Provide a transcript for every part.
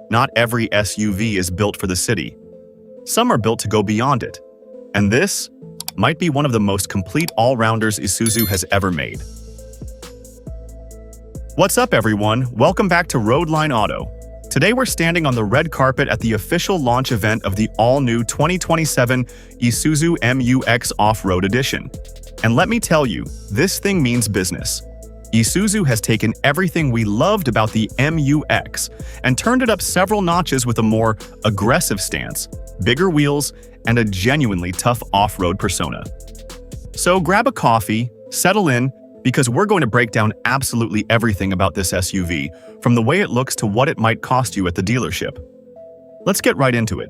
Not every SUV is built for the city. Some are built to go beyond it. And this might be one of the most complete all-rounders Isuzu has ever made. What's up, everyone? Welcome back to Roadline Auto. Today we're standing on the red carpet at the official launch event of the all-new 2027 Isuzu MU-X Off-Road Edition. And let me tell you, this thing means business. Isuzu has taken everything we loved about the MU-X and turned it up several notches with a more aggressive stance, bigger wheels, and a genuinely tough off-road persona. So grab a coffee, settle in, because we're going to break down absolutely everything about this SUV, from the way it looks to what it might cost you at the dealership. Let's get right into it.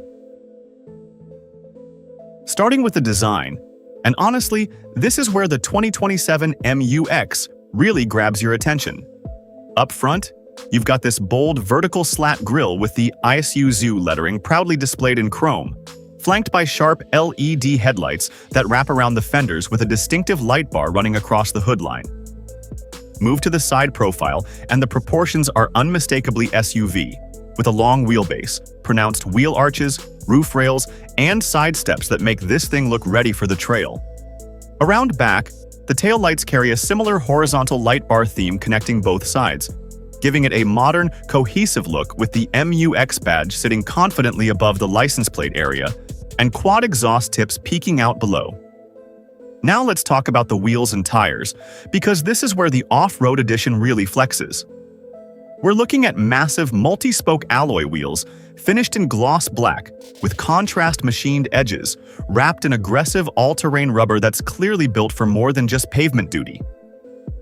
Starting with the design, and honestly, this is where the 2027 MU-X really grabs your attention. Up front, you've got this bold vertical slat grille with the Isuzu lettering proudly displayed in chrome, flanked by sharp LED headlights that wrap around the fenders with a distinctive light bar running across the hood line. Move to the side profile, and the proportions are unmistakably SUV, with a long wheelbase, pronounced wheel arches, roof rails, and side steps that make this thing look ready for the trail. Around back, the taillights carry a similar horizontal light bar theme connecting both sides, giving it a modern, cohesive look with the MU-X badge sitting confidently above the license plate area and quad exhaust tips peeking out below. Now let's talk about the wheels and tires, because this is where the off-road edition really flexes. We're looking at massive multi-spoke alloy wheels finished in gloss black with contrast machined edges, wrapped in aggressive all-terrain rubber that's clearly built for more than just pavement duty.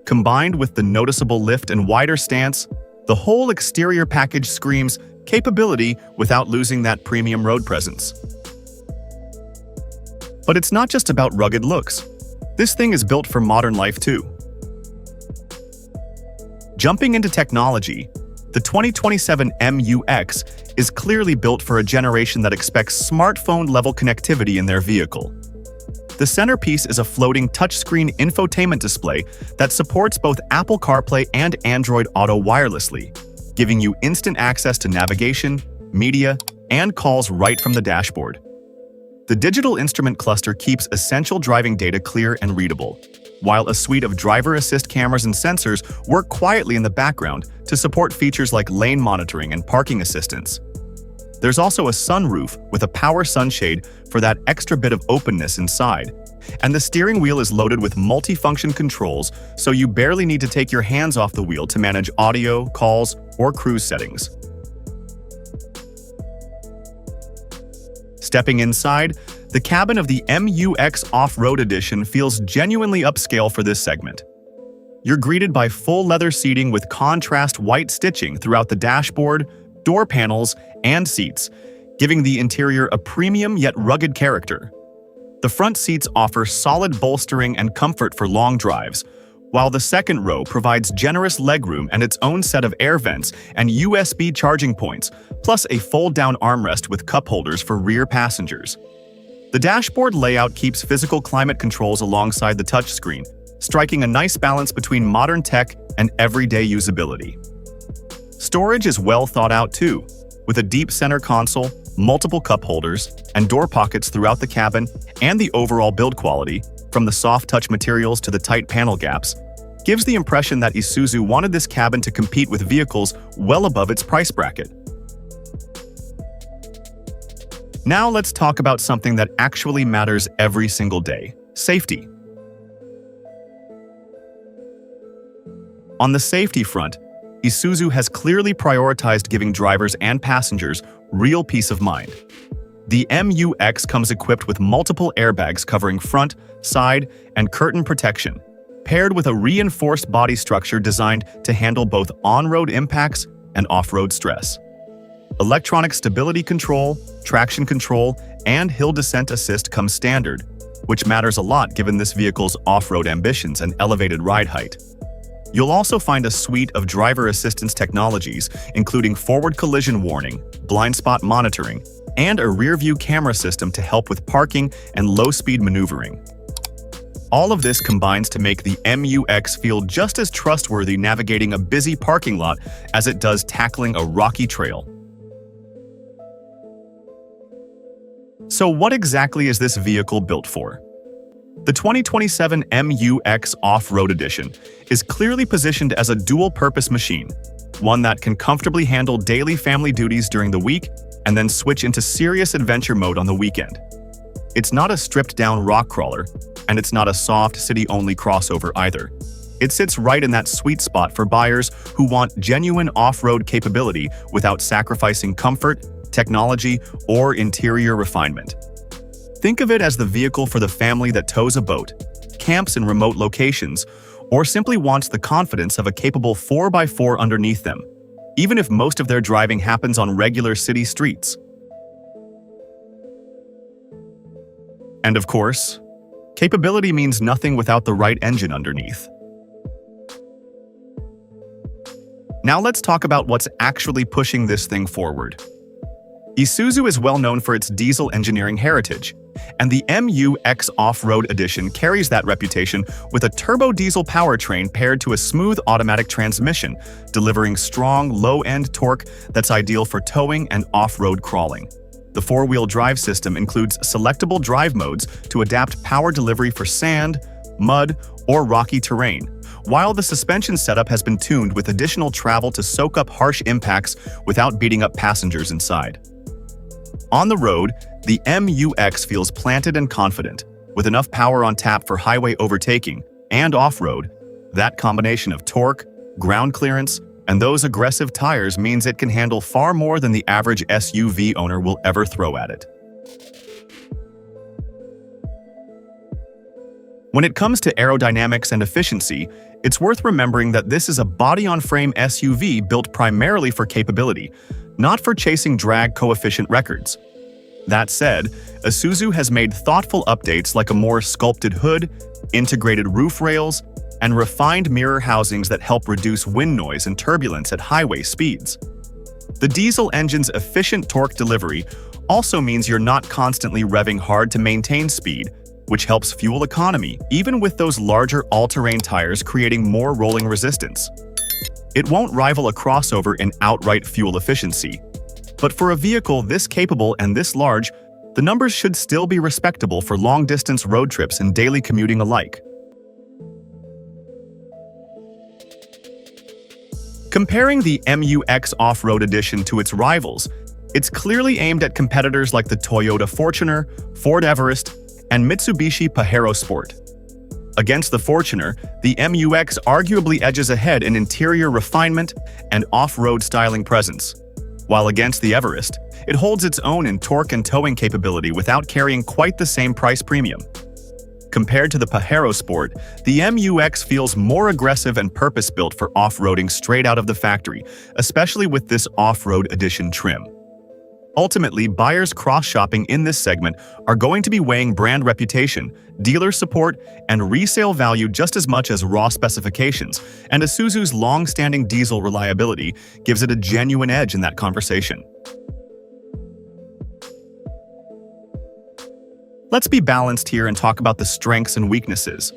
Combined with the noticeable lift and wider stance, the whole exterior package screams capability without losing that premium road presence. But it's not just about rugged looks. This thing is built for modern life too. Jumping into technology, the 2027 MU-X is clearly built for a generation that expects smartphone-level connectivity in their vehicle. The centerpiece is a floating touchscreen infotainment display that supports both Apple CarPlay and Android Auto wirelessly, giving you instant access to navigation, media, and calls right from the dashboard. The digital instrument cluster keeps essential driving data clear and readable, while a suite of driver assist cameras and sensors work quietly in the background to support features like lane monitoring and parking assistance. There's also a sunroof with a power sunshade for that extra bit of openness inside, and the steering wheel is loaded with multifunction controls, so you barely need to take your hands off the wheel to manage audio, calls, or cruise settings. Stepping inside, the cabin of the MU-X Off-Road Edition feels genuinely upscale for this segment. You're greeted by full leather seating with contrast white stitching throughout the dashboard, door panels, and seats, giving the interior a premium yet rugged character. The front seats offer solid bolstering and comfort for long drives, while the second row provides generous legroom and its own set of air vents and USB charging points, plus a fold-down armrest with cup holders for rear passengers. The dashboard layout keeps physical climate controls alongside the touchscreen, striking a nice balance between modern tech and everyday usability. Storage is well thought out too, with a deep center console, multiple cup holders, and door pockets throughout the cabin, and the overall build quality, from the soft touch materials to the tight panel gaps, gives the impression that Isuzu wanted this cabin to compete with vehicles well above its price bracket. Now let's talk about something that actually matters every single day: safety. On the safety front, Isuzu has clearly prioritized giving drivers and passengers real peace of mind. The MU-X comes equipped with multiple airbags covering front, side, and curtain protection, paired with a reinforced body structure designed to handle both on-road impacts and off-road stress. Electronic stability control, traction control, and hill descent assist come standard, which matters a lot given this vehicle's off-road ambitions and elevated ride height. You'll also find a suite of driver assistance technologies, including forward collision warning, blind spot monitoring, and a rear-view camera system to help with parking and low-speed maneuvering. All of this combines to make the MUX feel just as trustworthy navigating a busy parking lot as it does tackling a rocky trail. So what exactly is this vehicle built for? The 2027 MUX Off-Road Edition is clearly positioned as a dual-purpose machine, one that can comfortably handle daily family duties during the week and then switch into serious adventure mode on the weekend. It's not a stripped-down rock crawler, and it's not a soft city-only crossover either. It sits right in that sweet spot for buyers who want genuine off-road capability without sacrificing comfort, technology, or interior refinement. Think of it as the vehicle for the family that tows a boat, camps in remote locations, or simply wants the confidence of a capable 4x4 underneath them, even if most of their driving happens on regular city streets. And of course, capability means nothing without the right engine underneath. Now let's talk about what's actually pushing this thing forward. Isuzu is well known for its diesel engineering heritage, and the MUX Off-Road Edition carries that reputation with a turbo diesel powertrain paired to a smooth automatic transmission, delivering strong, low-end torque that's ideal for towing and off-road crawling. The four-wheel drive system includes selectable drive modes to adapt power delivery for sand, mud, or rocky terrain, while the suspension setup has been tuned with additional travel to soak up harsh impacts without beating up passengers inside. On the road, the MUX feels planted and confident, with enough power on tap for highway overtaking and off-road. That combination of torque, ground clearance, and those aggressive tires means it can handle far more than the average SUV owner will ever throw at it. When it comes to aerodynamics and efficiency, it's worth remembering that this is a body-on-frame SUV built primarily for capability, not for chasing drag coefficient records. That said, Isuzu has made thoughtful updates like a more sculpted hood, integrated roof rails, and refined mirror housings that help reduce wind noise and turbulence at highway speeds. The diesel engine's efficient torque delivery also means you're not constantly revving hard to maintain speed, which helps fuel economy, even with those larger all-terrain tires creating more rolling resistance. It won't rival a crossover in outright fuel efficiency, but for a vehicle this capable and this large, the numbers should still be respectable for long-distance road trips and daily commuting alike. Comparing the MUX Off-Road Edition to its rivals, it's clearly aimed at competitors like the Toyota Fortuner, Ford Everest, and Mitsubishi Pajero Sport. Against the Fortuner, the MUX arguably edges ahead in interior refinement and off-road styling presence, while against the Everest, it holds its own in torque and towing capability without carrying quite the same price premium. Compared to the Pajero Sport, the MUX feels more aggressive and purpose-built for off-roading straight out of the factory, especially with this off-road edition trim. Ultimately, buyers cross-shopping in this segment are going to be weighing brand reputation, dealer support, and resale value just as much as raw specifications, and Isuzu's long-standing diesel reliability gives it a genuine edge in that conversation. Let's be balanced here and talk about the strengths and weaknesses.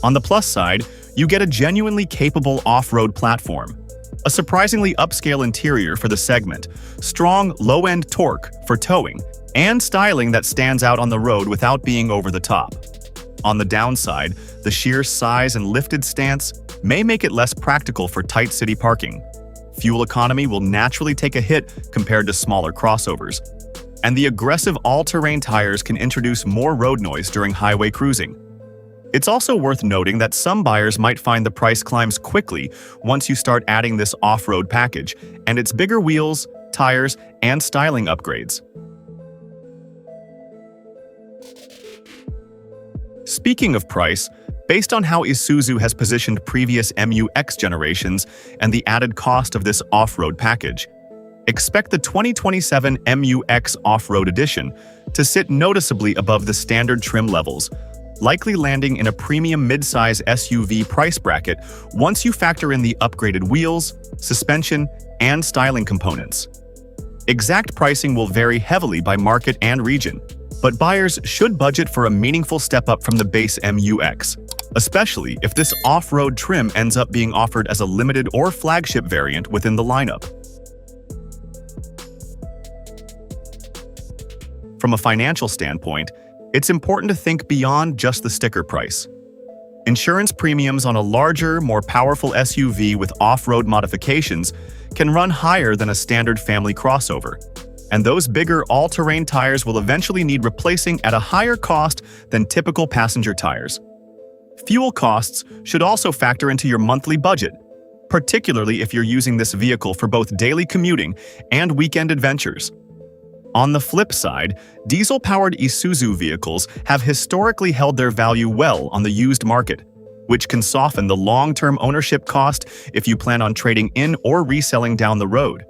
On the plus side, you get a genuinely capable off-road platform, a surprisingly upscale interior for the segment, strong low-end torque for towing, and styling that stands out on the road without being over the top. On the downside, the sheer size and lifted stance may make it less practical for tight city parking. Fuel economy will naturally take a hit compared to smaller crossovers, and the aggressive all-terrain tires can introduce more road noise during highway cruising. It's also worth noting that some buyers might find the price climbs quickly once you start adding this off-road package and its bigger wheels, tires, and styling upgrades. Speaking of price, based on how Isuzu has positioned previous MUX generations and the added cost of this off-road package, expect the 2027 MUX Off-Road Edition to sit noticeably above the standard trim levels, likely landing in a premium midsize SUV price bracket once you factor in the upgraded wheels, suspension, and styling components. Exact pricing will vary heavily by market and region, But buyers should budget for a meaningful step up from the base MUX, especially if this off-road trim ends up being offered as a limited or flagship variant within the lineup. From a financial standpoint, it's important to think beyond just the sticker price. Insurance premiums on a larger, more powerful SUV with off-road modifications can run higher than a standard family crossover, and those bigger all-terrain tires will eventually need replacing at a higher cost than typical passenger tires. Fuel costs should also factor into your monthly budget, particularly if you're using this vehicle for both daily commuting and weekend adventures. On the flip side, diesel-powered Isuzu vehicles have historically held their value well on the used market, which can soften the long-term ownership cost if you plan on trading in or reselling down the road.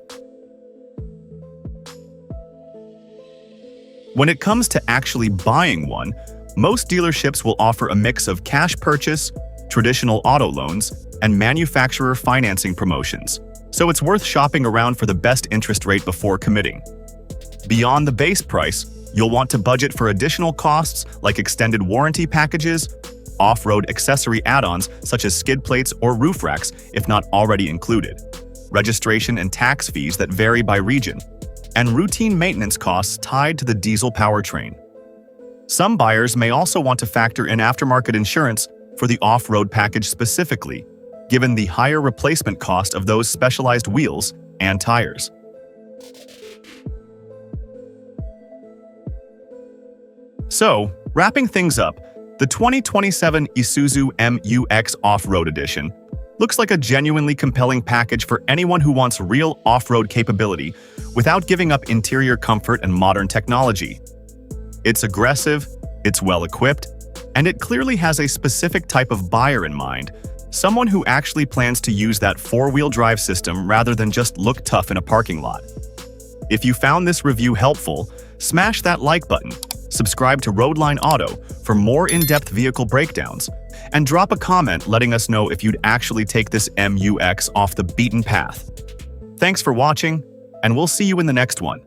When it comes to actually buying one, most dealerships will offer a mix of cash purchase, traditional auto loans, and manufacturer financing promotions, so it's worth shopping around for the best interest rate before committing. Beyond the base price, you'll want to budget for additional costs like extended warranty packages, off-road accessory add-ons such as skid plates or roof racks if not already included, registration and tax fees that vary by region, and routine maintenance costs tied to the diesel powertrain. Some buyers may also want to factor in aftermarket insurance for the off-road package specifically, given the higher replacement cost of those specialized wheels and tires. So, wrapping things up, the 2027 Isuzu MUX Off-Road Edition looks like a genuinely compelling package for anyone who wants real off-road capability without giving up interior comfort and modern technology. It's aggressive, it's well-equipped, and it clearly has a specific type of buyer in mind, someone who actually plans to use that four-wheel drive system rather than just look tough in a parking lot. If you found this review helpful, smash that like button, subscribe to Roadline Auto for more in-depth vehicle breakdowns, and drop a comment letting us know if you'd actually take this MUX off the beaten path. Thanks for watching, and we'll see you in the next one.